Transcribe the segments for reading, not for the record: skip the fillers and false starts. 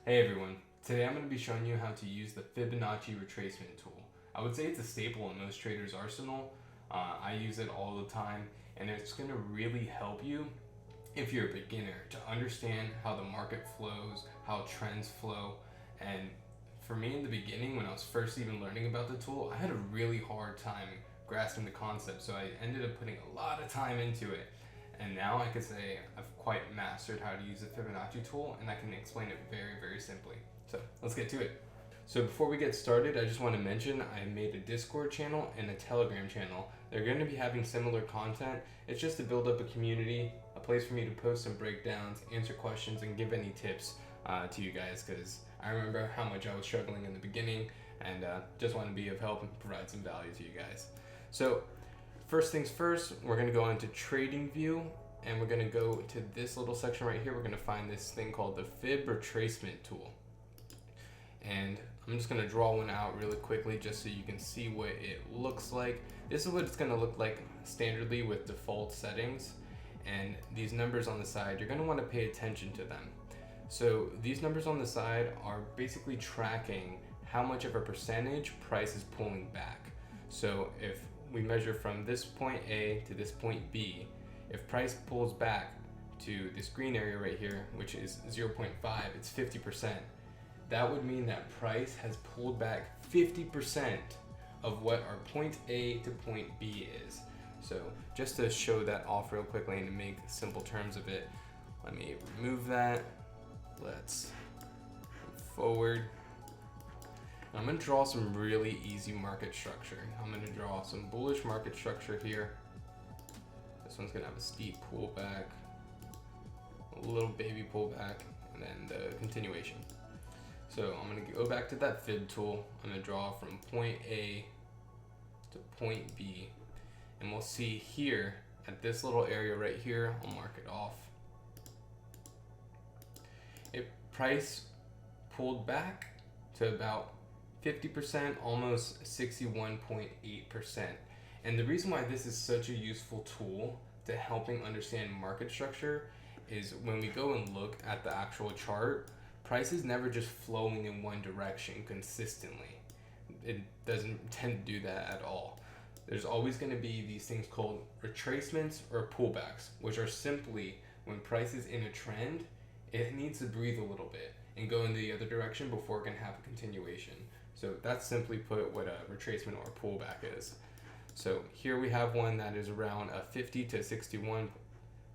Hey everyone, today I'm going to be showing you how to use the Fibonacci retracement tool. I would say it's a staple in most traders' arsenal. I use it all the time, and it's going to really help you if you're a beginner to understand how the market flows, how trends flow. And for me in the beginning, when I was first even learning about the tool, I had a really hard time grasping the concept, so I ended up putting a lot of time into it. And now I could say I've quite mastered how to use the Fibonacci tool, and I can explain it very simply. So let's get to it. So before we get started, I just want to mention I made a Discord channel and a Telegram channel. They're going to be having similar content. It's just to build up a community, a place for me to post some breakdowns, answer questions, and give any tips to you guys, because I remember how much I was struggling in the beginning, and just want to be of help and provide some value to you guys. So first things first, we're going to go into trading view, and we're going to go to this little section right here. We're going to find this thing called the Fib retracement tool. And I'm just going to draw one out really quickly just so you can see what it looks like. This is what it's going to look like standardly with default settings. And these numbers on the side, you're going to want to pay attention to them. So these numbers on the side are basically tracking how much of a percentage price is pulling back. So if we measure from this point A to this point B, if price pulls back to this green area right here, which is 0.5, it's 50%. That would mean that price has pulled back 50% of what our point A to point B is. So just to show that off real quickly and to make simple terms of it, let me remove that. Let's move forward. I'm going to draw some really easy market structure. I'm going to draw some bullish market structure here. This one's going to have a steep pullback, a little baby pullback, and then the continuation. So I'm going to go back to that fib tool. I'm going to draw from point A to point B, and we'll see here at this little area right here, I'll mark it off. If price pulled back to about 50%, almost 61.8%. And the reason why this is such a useful tool to helping understand market structure is when we go and look at the actual chart, price is never just flowing in one direction consistently. It doesn't tend to do that at all. There's always going to be these things called retracements or pullbacks, which are simply when price is in a trend, it needs to breathe a little bit and go in the other direction before it can have a continuation. So that's simply put what a retracement or a pullback is. So here we have one that is around a 50 to 61.8%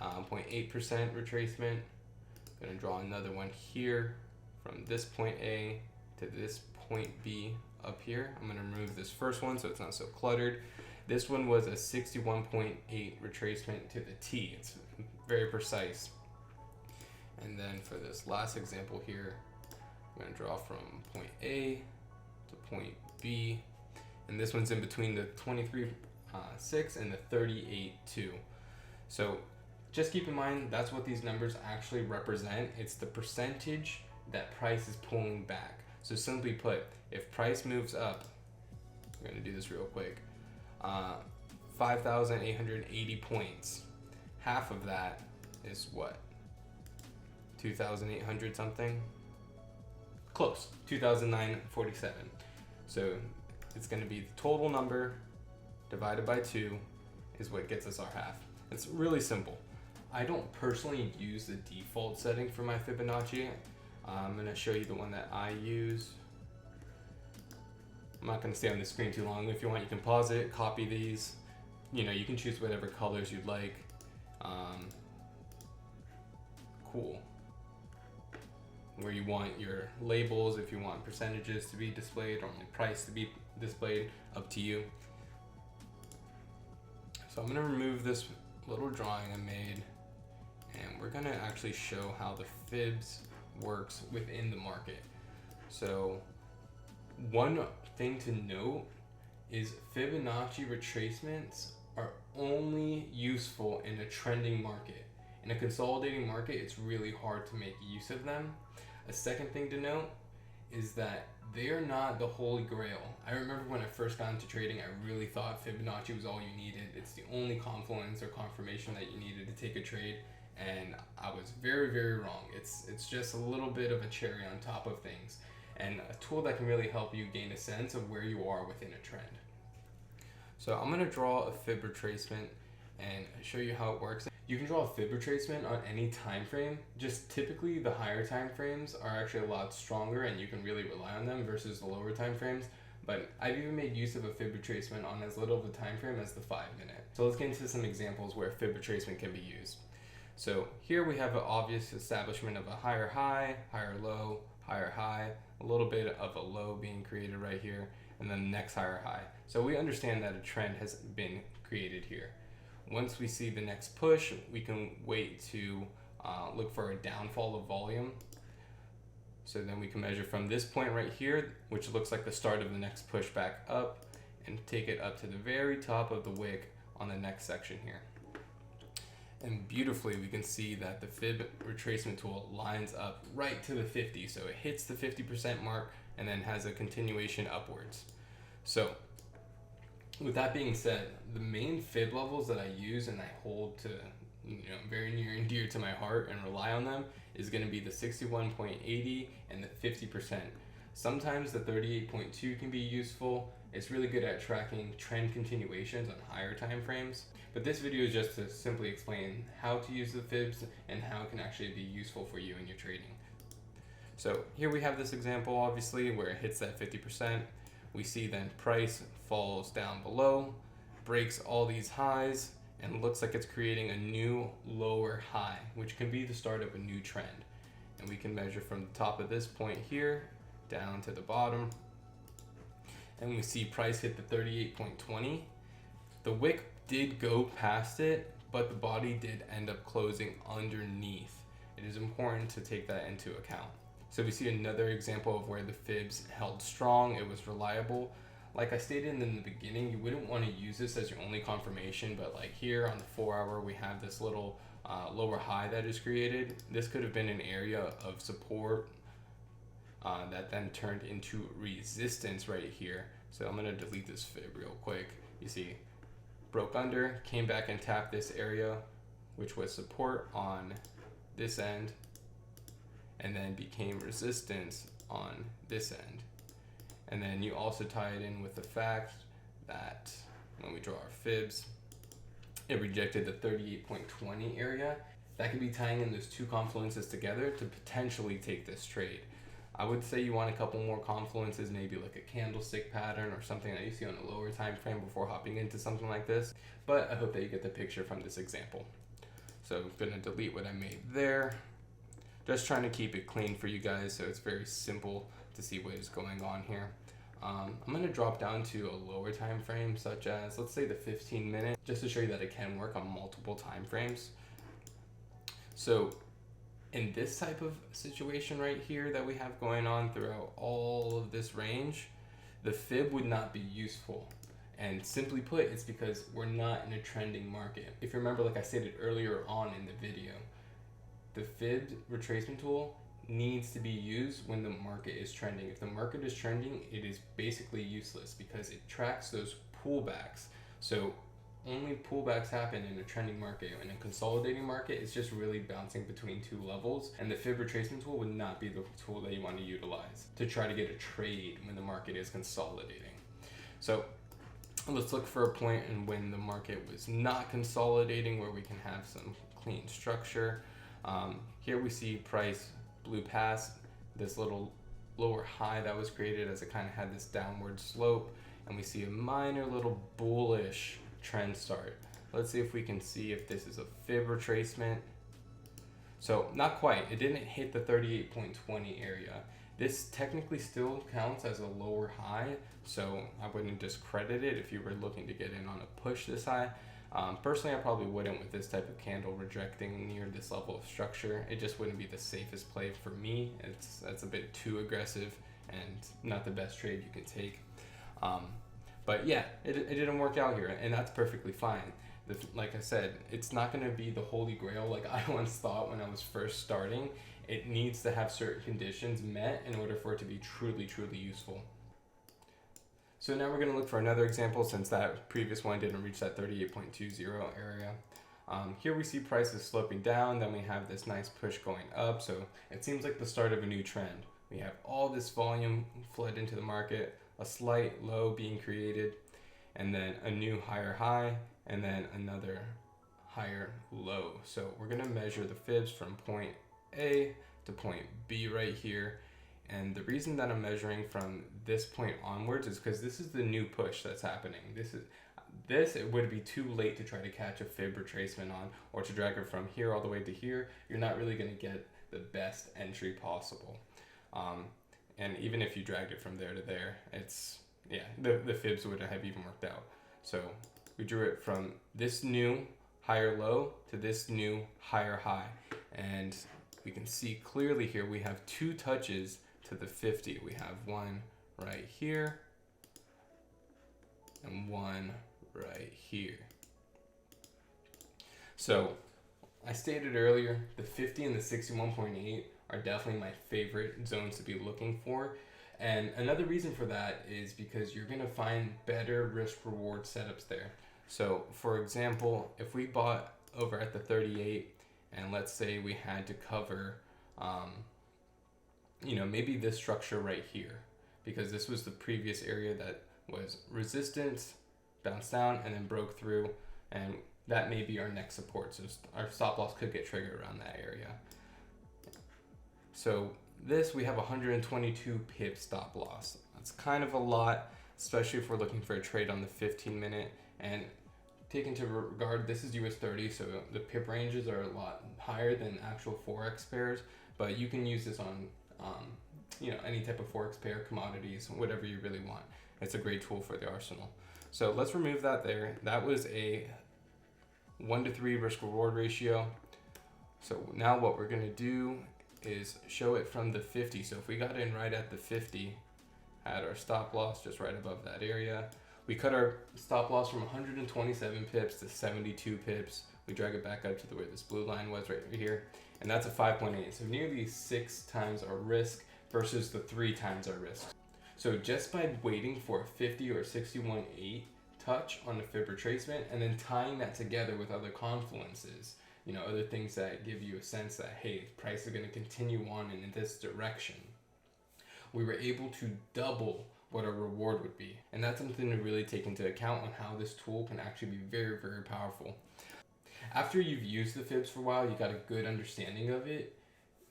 retracement. I'm going to draw another one here from this point A to this point B up here. I'm going to remove this first one so it's not so cluttered. This one was a 61.8 retracement to the T. It's very precise. And then for this last example here, I'm going to draw from point A to point B, and this one's in between the 23.6 and the 38.2. So just keep in mind that's what these numbers actually represent. It's the percentage that price is pulling back. So simply put, if price moves up, I'm going to do this real quick, 5,880 points, half of that is what? 2,800 something? Close, 2,947. So it's going to be the total number divided by 2 is what gets us our half. It's really simple. I don't personally use the default setting for my Fibonacci. I'm going to show you the one that I use. I'm not going to stay on the screen too long. If you want, you can pause it, copy these. You can choose whatever colors you'd like. Cool. Where you want your labels, if you want percentages to be displayed or only price to be displayed, up to you. So I'm going to remove this little drawing I made, and we're going to actually show how the fibs works within the market. So one thing to note is Fibonacci retracements are only useful in a trending market. In a consolidating market, it's really hard to make use of them. A second thing to note is that they are not the holy grail. I remember when I first got into trading, I really thought Fibonacci was all you needed. It's the only confluence or confirmation that you needed to take a trade. and I was very, very wrong. It's just a little bit of a cherry on top of things, and a tool that can really help you gain a sense of where you are within a trend. So I'm going to draw a fib retracement and show you how it works. You can draw a fib retracement on any time frame. Just typically the higher time frames are actually a lot stronger and you can really rely on them versus the lower time frames. But I've even made use of a fib retracement on as little of a time frame as the 5-minute. So let's get into some examples where fib retracement can be used. So here we have an obvious establishment of a higher high, higher low, higher high, a little bit of a low being created right here, and then the next higher high. So we understand that a trend has been created here. Once we see the next push, we can wait to look for a downfall of volume. So then we can measure from this point right here, which looks like the start of the next push back up, and take it up to the very top of the wick on the next section here. And beautifully, we can see that the fib retracement tool lines up right to the 50. So it hits the 50% mark and then has a continuation upwards. So with that being said, the main fib levels that I use and I hold to, very near and dear to my heart and rely on them is going to be the 61.80 and the 50%. Sometimes the 38.2 can be useful. It's really good at tracking trend continuations on higher time frames. But this video is just to simply explain how to use the fibs and how it can actually be useful for you in your trading. So here we have this example, obviously, where it hits that 50%. We see then price falls down below, breaks all these highs, and looks like it's creating a new lower high, which can be the start of a new trend. And we can measure from the top of this point here down to the bottom. And we see price hit the 38.20. The wick did go past it, but the body did end up closing underneath. It is important to take that into account. So we see another example of where the fibs held strong, it was reliable. Like I stated in the beginning, you wouldn't want to use this as your only confirmation, but like here on the 4-hour, we have this little lower high that is created. This could have been an area of support that then turned into resistance right here. So I'm going to delete this fib real quick. You see, broke under, came back and tapped this area, which was support on this end, and then became resistance on this end. And then you also tie it in with the fact that when we draw our fibs, it rejected the 38.20 area. That could be tying in those two confluences together to potentially take this trade. I would say you want a couple more confluences, maybe like a candlestick pattern or something that you see on a lower time frame before hopping into something like this. But I hope that you get the picture from this example. So I'm gonna delete what I made there. Just trying to keep it clean for you guys so it's very simple to see what is going on here. I'm going to drop down to a lower time frame, such as, let's say, the 15-minute, just to show you that it can work on multiple time frames. So in this type of situation right here that we have going on throughout all of this range, the fib would not be useful. And simply put, it's because we're not in a trending market. If you remember, like I stated earlier on in the video, the fib retracement tool needs to be used when the market is trending. If the market is trending, it is basically useless because it tracks those pullbacks. So only pullbacks happen in a trending market. In a consolidating market, it's just really bouncing between two levels, and the fib retracement tool would not be the tool that you want to utilize to try to get a trade when the market is consolidating. So let's look for a point in when the market was not consolidating where we can have some clean structure. Here we see price blew past this little lower high that was created as it kind of had this downward slope, and we see a minor little bullish trend start. Let's see if we can see if this is a fib retracement. So not quite, it didn't hit the 38.20 area. This technically still counts as a lower high, so I wouldn't discredit it if you were looking to get in on a push this high. Personally, I probably wouldn't with this type of candle rejecting near this level of structure. It just wouldn't be the safest play for me. That's a bit too aggressive and not the best trade you can take. But yeah, it didn't work out here, and that's perfectly fine. Like I said, it's not going to be the holy grail like I once thought when I was first starting. It needs to have certain conditions met in order for it to be truly, truly useful. So now we're going to look for another example since that previous one didn't reach that 38.20 area. Here we see prices sloping down, then we have this nice push going up, so it seems like the start of a new trend. We have all this volume flood into the market, a slight low being created, and then a new higher high, and then another higher low. So we're gonna measure the fibs from point A to point B right here. And the reason that I'm measuring from this point onwards is because this is the new push that's happening. It would be too late to try to catch a fib retracement on, or to drag it from here all the way to here. You're not really gonna get the best entry possible. And even if you dragged it from there to there, the fibs would have even worked out. So we drew it from this new higher low to this new higher high. And we can see clearly here we have two touches to the 50. We have one right here and one right here. So I stated earlier, the 50 and the 61.8 are definitely my favorite zones to be looking for. And another reason for that is because you're gonna find better risk reward setups there. So for example, if we bought over at the 38, and let's say we had to cover, maybe this structure right here, because this was the previous area that was resistance, bounced down, and then broke through, and that may be our next support. So our stop loss could get triggered around that area. So this, we have 122 pip stop loss. That's kind of a lot, especially if we're looking for a trade on the 15-minute. And take into regard, this is US 30, so the pip ranges are a lot higher than actual Forex pairs, but you can use this on any type of Forex pair, commodities, whatever you really want. It's a great tool for the arsenal. So let's remove that there. That was a 1-to-3 risk reward ratio. So now what we're gonna do is show it from the 50. So if we got in right at the 50, had our stop loss just right above that area, we cut our stop loss from 127 pips to 72 pips. We drag it back up to where this blue line was right here, and that's a 5.8. So nearly 6 times our risk versus the 3 times our risk. So just by waiting for a 50 or 61.8 touch on the fib retracement and then tying that together with other confluences, other things that give you a sense that, hey, price is going to continue on in this direction, we were able to double what our reward would be. And that's something to really take into account on how this tool can actually be very, very powerful. After you've used the fibs for a while, you got a good understanding of it,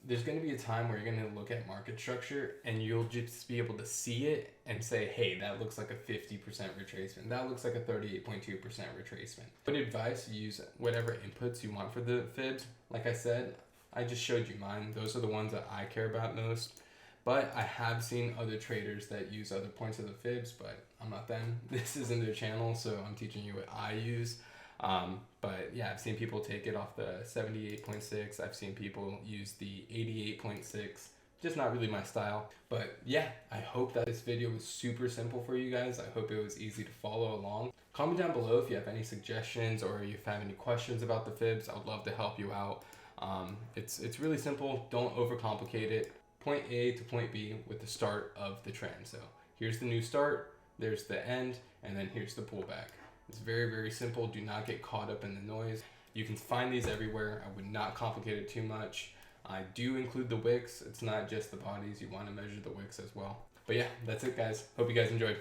there's going to be a time where you're going to look at market structure and you'll just be able to see it and say, hey, that looks like a 50% retracement. That looks like a 38.2% retracement. Good advice, use whatever inputs you want for the fibs. Like I said, I just showed you mine. Those are the ones that I care about most. But I have seen other traders that use other points of the fibs, but I'm not them. This isn't their channel, so I'm teaching you what I use. But yeah, I've seen people take it off the 78.6. I've seen people use the 88.6. Just not really my style. But yeah, I hope that this video was super simple for you guys. I hope it was easy to follow along. Comment down below if you have any suggestions or if you have any questions about the fibs. I would love to help you out. It's really simple. Don't overcomplicate it. Point A to point B with the start of the trend. So here's the new start, there's the end, and then here's the pullback. It's very, very simple. Do not get caught up in the noise. You can find these everywhere. I would not complicate it too much. I do include the wicks. It's not just the bodies. You want to measure the wicks as well. But yeah, that's it, guys. Hope you guys enjoyed.